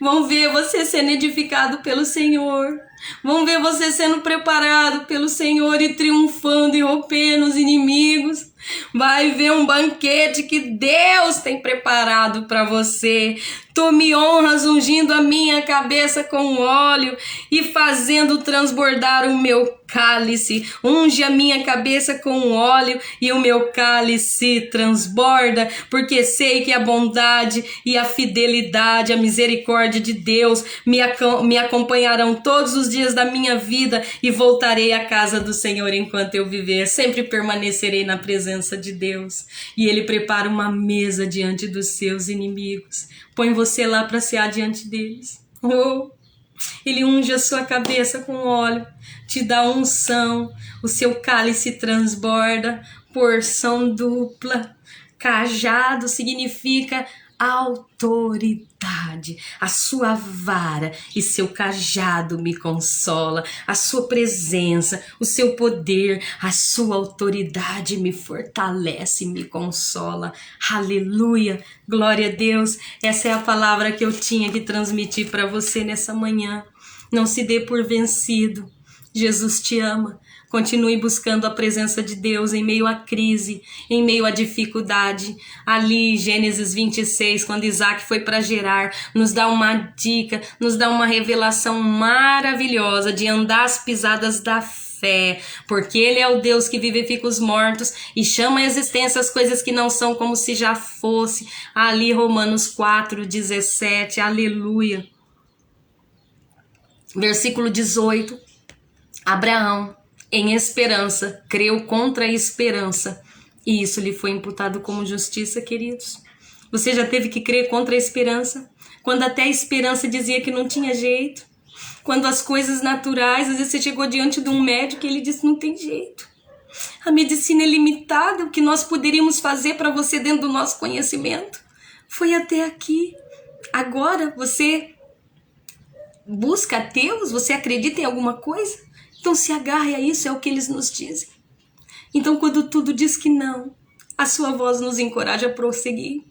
Vão ver você sendo edificado pelo Senhor. Vão ver você sendo preparado pelo Senhor e triunfando e rompendo os inimigos. Vai ver um banquete que Deus tem preparado para você. Tu me honras ungindo a minha cabeça com óleo e fazendo transbordar o meu cálice. Unge a minha cabeça com óleo e o meu cálice transborda, porque sei que a bondade e a fidelidade, a misericórdia de Deus me acompanharão todos os dias da minha vida e voltarei à casa do Senhor enquanto eu viver. Sempre permanecerei na presença de Deus. E Ele prepara uma mesa diante dos seus inimigos. Põe você lá para cear diante deles. Oh, Ele unge a sua cabeça com óleo, te dá unção, o seu cálice transborda, porção dupla. Cajado significa autoridade. A sua vara e seu cajado me consola. A sua presença, o seu poder, a sua autoridade me fortalece, me consola. Aleluia, glória a Deus. Essa é a palavra que eu tinha que transmitir para você nessa manhã. Não se dê por vencido. Jesus te ama. Continue buscando a presença de Deus em meio à crise, em meio à dificuldade. Ali, Gênesis 26, quando Isaac foi para Gerar, nos dá uma dica, nos dá uma revelação maravilhosa de andar as pisadas da fé, porque Ele é o Deus que vivifica os mortos e chama à existência as coisas que não são como se já fosse. Ali, Romanos 4, 17, aleluia. Versículo 18, Abraão, em esperança, creu contra a esperança, e isso lhe foi imputado como justiça, queridos. Você já teve que crer contra a esperança? Quando até a esperança dizia que não tinha jeito? Quando as coisas naturais, às vezes você chegou diante de um médico e ele disse, não tem jeito. A medicina é limitada, o que nós poderíamos fazer para você dentro do nosso conhecimento foi até aqui. Agora você busca a Deus? Você acredita em alguma coisa? Então se agarre a isso, é o que eles nos dizem. Então quando tudo diz que não, a sua voz nos encoraja a prosseguir.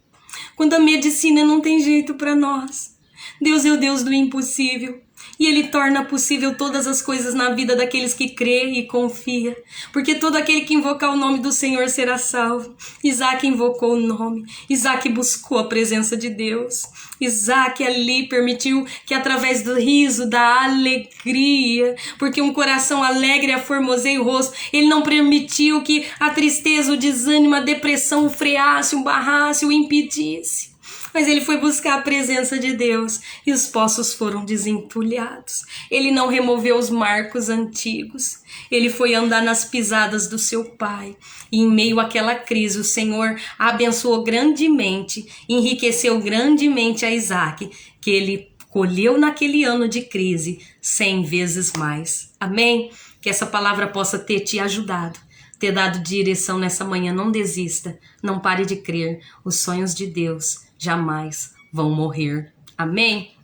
Quando a medicina não tem jeito para nós, Deus é o Deus do impossível. e Ele torna possível todas as coisas na vida daqueles que crê e confia, porque todo aquele que invocar o nome do Senhor será salvo. Isaac invocou o nome, Isaac buscou a presença de Deus. Isaac ali permitiu que através do riso, da alegria, porque um coração alegre aformoseia o rosto, ele não permitiu que a tristeza, o desânimo, a depressão o freasse, o barrasse, o impedisse. Mas ele foi buscar a presença de Deus e os poços foram desentulhados. Ele não removeu os marcos antigos. Ele foi andar nas pisadas do seu pai. E em meio àquela crise, o Senhor abençoou grandemente, enriqueceu grandemente a Isaac, que ele colheu naquele ano de crise 100 vezes mais. Amém? Que essa palavra possa ter te ajudado, ter dado direção nessa manhã. Não desista, não pare de crer. Os sonhos de Deus jamais vão morrer. Amém?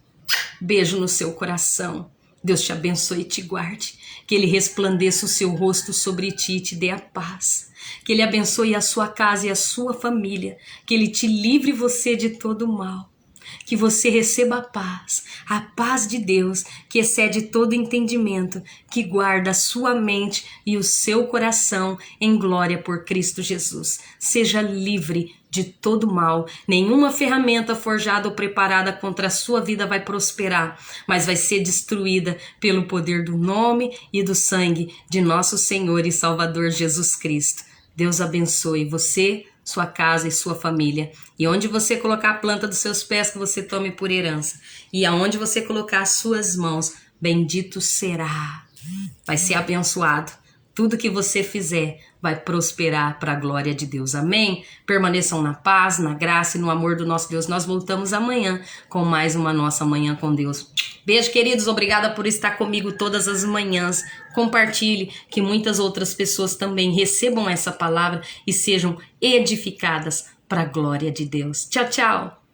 Beijo no seu coração. Deus te abençoe e te guarde. Que Ele resplandeça o seu rosto sobre ti e te dê a paz. Que Ele abençoe a sua casa e a sua família. Que Ele te livre você de todo mal. Que você receba a paz de Deus, que excede todo entendimento, que guarda a sua mente e o seu coração em glória por Cristo Jesus. Seja livre de todo mal. Nenhuma ferramenta forjada ou preparada contra a sua vida vai prosperar, mas vai ser destruída pelo poder do nome e do sangue de nosso Senhor e Salvador Jesus Cristo. Deus abençoe você, sua casa e sua família. E onde você colocar a planta dos seus pés, que você tome por herança. E aonde você colocar as suas mãos, bendito será. Vai ser abençoado. Tudo que você fizer vai prosperar para a glória de Deus. Amém? Permaneçam na paz, na graça e no amor do nosso Deus. Nós voltamos amanhã com mais uma Nossa Manhã com Deus. Beijo, queridos. Obrigada por estar comigo todas as manhãs. Compartilhe, que muitas outras pessoas também recebam essa palavra e sejam edificadas para a glória de Deus. Tchau, tchau.